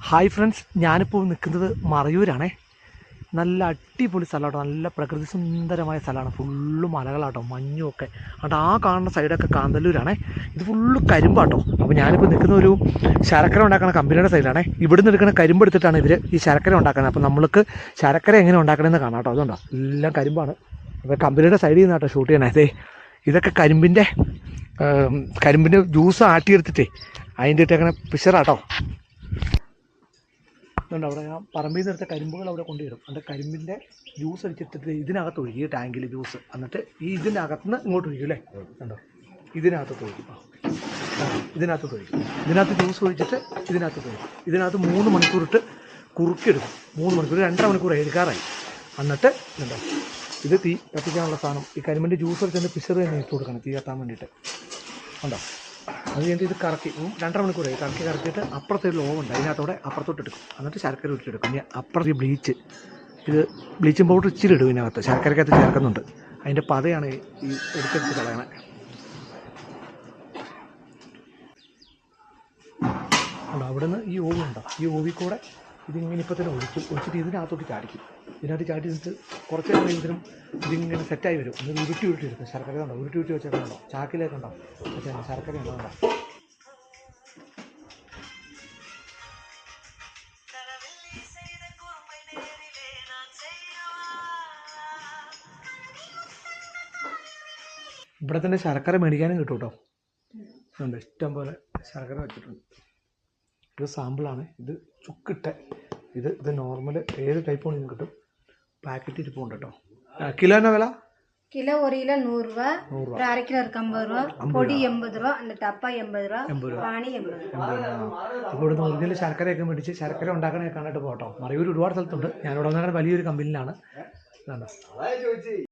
Hi friends, ഞാനിപ്പോൾ നിൽക്കുന്നത് മറയൂരാണേ. നല്ല അടിപൊളി സ്ഥലമാട്ടോ, നല്ല പ്രകൃതി സുന്ദരമായ സ്ഥലമാണ്. ഫുള്ള് മലകളാട്ടോ, മഞ്ഞും ഒക്കെ. അതുകൊണ്ട് ആ കാണുന്ന സൈഡൊക്കെ കാന്തല്ലൂരാണേ. ഇത് ഫുള്ള് കരിമ്പാട്ടോ. അപ്പോൾ ഞാനിപ്പോൾ നിൽക്കുന്ന ഒരു ശർക്കര ഉണ്ടാക്കുന്ന കമ്പനിയുടെ സൈഡിലാണേ. ഇവിടുന്ന് എടുക്കുന്ന കരിമ്പ് എടുത്തിട്ടാണ് ഇവർ ഈ ശർക്കര ഉണ്ടാക്കുന്നത്. അപ്പോൾ നമ്മൾക്ക് ശർക്കര എങ്ങനെ ഉണ്ടാക്കണമെന്ന് കാണാം കേട്ടോ. അതുകൊണ്ടോ എല്ലാം കരിമ്പാണ്. അപ്പോൾ കമ്പനിയുടെ സൈഡിൽ നിന്നാട്ടോ ഷൂട്ട് ചെയ്യണേ. അതെ, ഇതൊക്കെ കരിമ്പിൻ്റെ ജ്യൂസ് ആട്ടിയെടുത്തിട്ടേ അതിൻ്റെ ഇട്ടേക്കണ പിക്ചറാട്ടോ. അതുകൊണ്ട് അവിടെ ഞാൻ പറമ്പിൽ നിന്ന് എടുത്ത കരിമ്പുകൾ അവിടെ കൊണ്ടുവരും. എന്നിട്ട് കരിമ്പിൻ്റെ ജ്യൂസ് അടിച്ചിട്ടിട്ട് ഇതിനകത്ത് ഒഴിക്കും, ടാങ്കിൽ ജ്യൂസ്. എന്നിട്ട് ഈ ഇതിനകത്തുനിന്ന് ഇങ്ങോട്ട് ഒഴിക്കും അല്ലേ. കണ്ടോ, ഇതിനകത്ത് ഒഴിക്കും. ഇതിനകത്ത് ജ്യൂസ് ഒഴിച്ചിട്ട് ഇതിനകത്ത് ഒഴിക്കും. ഇതിനകത്ത് 3 മണിക്കൂറിട്ട് കുറുക്കിയെടുക്കും. 3 മണിക്കൂർ 2.5 മണിക്കൂർ എടുക്കാറായി. എന്നിട്ട് കണ്ടോ, ഇത് തീ കത്തിക്കാനുള്ള സാധനം. ഈ കരിമ്പിൻ്റെ ജ്യൂസ് വെച്ചിട്ട് പിശറ് തന്നെ ഇട്ട് കൊടുക്കണം തീ കത്താൻ വേണ്ടിയിട്ട്. കണ്ടോ, അത് കഴിഞ്ഞിട്ട് ഇത് കറക്കി 2.5 മണിക്കൂറായി. കറക്കിയിട്ട് അപ്പുറത്തെ ഒരു ലോവുണ്ട്, അതിനകത്തോടെ അപ്പുറത്തോട്ട് എടുക്കും. എന്നിട്ട് ശർക്കര ഇട്ടെടുക്കും. ഇനി അപ്പുറത്ത് ബ്ലീച്ച്, ഇത് ബ്ലീച്ചിങ് പൗഡർ ഇച്ചിരി ഇടും ഇതിനകത്ത്. ശർക്കരക്കകത്ത് ചേർക്കുന്നുണ്ട്. അതിൻ്റെ പതയാണ് ഈ എടുത്തെടുത്ത് കളയണേ. ഉണ്ടോ, അവിടെ നിന്ന് ഈ ഓവുണ്ടോ, ഈ ഓവിൽ കൂടെ ഇതിങ്ങനെ ഇപ്പോൾ തന്നെ ഒഴിച്ചിട്ട് ഇതിനകത്തോട്ട് ചാടിക്കും. ഇതിനകത്ത് ചാടി നിന്നിട്ട് കുറച്ച് നേരം കഴിയുമ്പോഴും ഇതിങ്ങനെ സെറ്റായി വരും. ഒന്ന് ഉരുട്ടി എടുക്കും. ശർക്കര ഉണ്ടോ, ഉരുട്ടി വെച്ചേക്കുന്നുണ്ടോ, ചാക്കിലേക്ക് ഉണ്ടോ ശർക്കര ഉണ്ടോ. ഇവിടെ തന്നെ ശർക്കര മേടിക്കാനും കിട്ടും കേട്ടോ. ഉണ്ട്, ഇഷ്ടം പോലെ ശർക്കര വെച്ചിട്ടുണ്ട്. ഇത് സാമ്പിളാണ്. ഇത് ചുക്കിട്ട ഇത് നോർമൽ ഏത് ടൈപ്പ് വേണമെങ്കിലും കിട്ടും. പാക്കറ്റ് ഇരിപ്പുണ്ട് കേട്ടോ. കിലോന വില? കിലോ 1 കിലോ 100 രൂപ, 1/2 കിലോ 50 രൂപ, പൊടി 80 രൂപ, ടപ്പ 80 രൂപ, പാണി 80 രൂപ. ഇപ്പോൾ ഇവിടുന്ന് ഒറിജിനൽ ശർക്കരയൊക്കെ മേടിച്ച് ശർക്കര ഉണ്ടാക്കണേ കാണാനായിട്ട് പോകട്ടോ. മറയൂർ ഒരുപാട് സ്ഥലത്തുണ്ട്. ഞാനിവിടെ വന്നാൽ വലിയൊരു കമ്പനിയിലാണ്.